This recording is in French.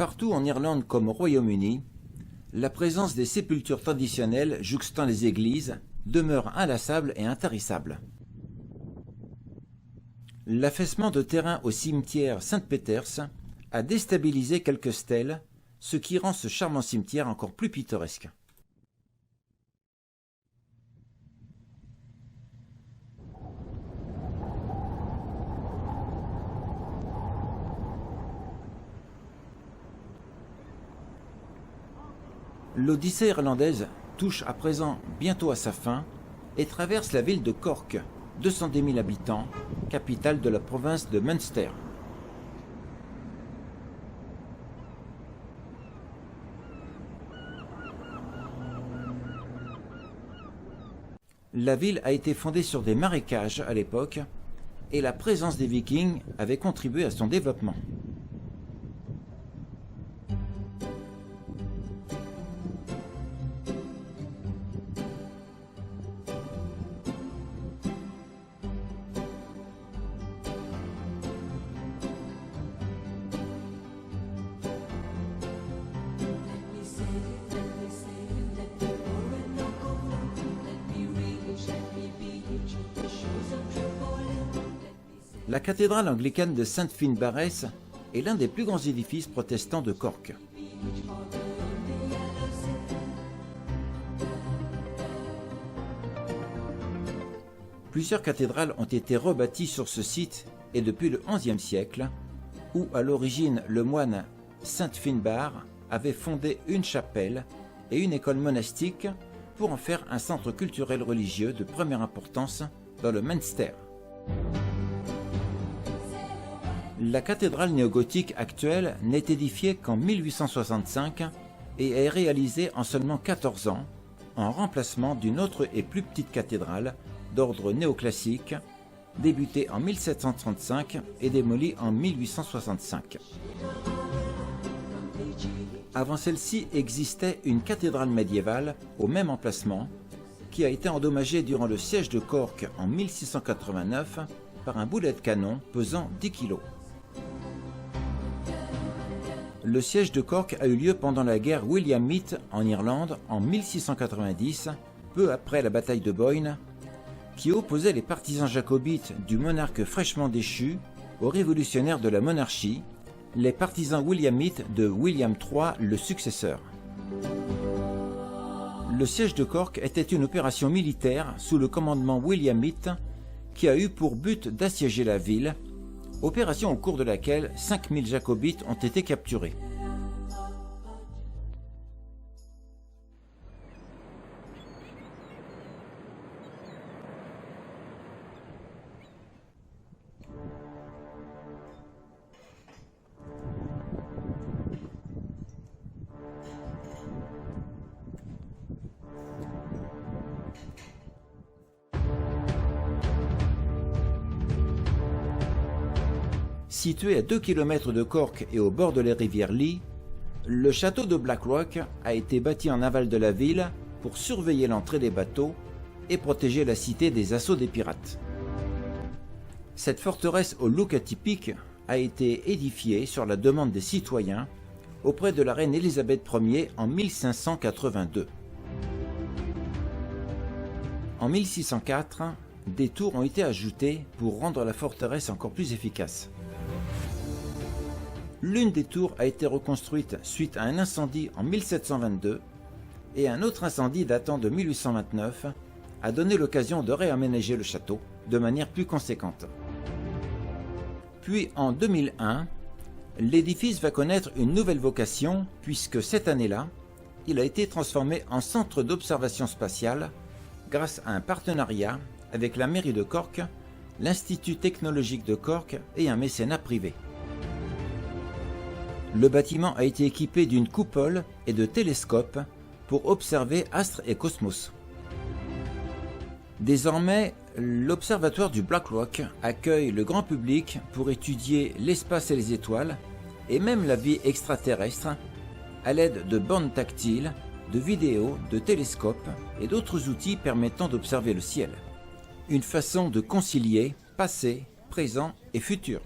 Partout en Irlande comme au Royaume-Uni, la présence des sépultures traditionnelles jouxtant les églises demeure inlassable et intarissable. L'affaissement de terrain au cimetière Saint-Peters a déstabilisé quelques stèles, ce qui rend ce charmant cimetière encore plus pittoresque. L'Odyssée irlandaise touche à présent bientôt à sa fin et traverse la ville de Cork, 210 000 habitants, capitale de la province de Munster. La ville a été fondée sur des marécages à l'époque et la présence des Vikings avait contribué à son développement. La cathédrale anglicane de Saint-Finbarès est l'un des plus grands édifices protestants de Cork. Plusieurs cathédrales ont été rebâties sur ce site et depuis le XIe siècle, où à l'origine le moine Saint Finbarr avait fondé une chapelle et une école monastique pour en faire un centre culturel religieux de première importance dans le Munster. La cathédrale néogothique actuelle n'est édifiée qu'en 1865 et est réalisée en seulement 14 ans, en remplacement d'une autre et plus petite cathédrale d'ordre néoclassique, débutée en 1735 et démolie en 1865. Avant celle-ci existait une cathédrale médiévale au même emplacement, qui a été endommagée durant le siège de Cork en 1689 par un boulet de canon pesant 10 kg. Le siège de Cork a eu lieu pendant la guerre Williamite en Irlande en 1690, peu après la bataille de Boyne, qui opposait les partisans jacobites du monarque fraîchement déchu aux révolutionnaires de la monarchie, les partisans williamites de William III, le successeur. Le siège de Cork était une opération militaire sous le commandement williamite qui a eu pour but d'assiéger la ville, opération au cours de laquelle 5000 jacobites ont été capturés. Situé à 2 km de Cork et au bord de la rivière Lee, le château de Blackrock a été bâti en aval de la ville pour surveiller l'entrée des bateaux et protéger la cité des assauts des pirates. Cette forteresse au look atypique a été édifiée sur la demande des citoyens auprès de la reine Élisabeth Ier en 1582. En 1604, des tours ont été ajoutées pour rendre la forteresse encore plus efficace. L'une des tours a été reconstruite suite à un incendie en 1722 et un autre incendie datant de 1829 a donné l'occasion de réaménager le château de manière plus conséquente. Puis en 2001, l'édifice va connaître une nouvelle vocation puisque cette année-là, il a été transformé en centre d'observation spatiale grâce à un partenariat avec la mairie de Cork, l'Institut technologique de Cork et un mécénat privé. Le bâtiment a été équipé d'une coupole et de télescopes pour observer astres et cosmos. Désormais, l'observatoire du Blackrock accueille le grand public pour étudier l'espace et les étoiles, et même la vie extraterrestre, à l'aide de bornes tactiles, de vidéos, de télescopes et d'autres outils permettant d'observer le ciel. Une façon de concilier passé, présent et futur.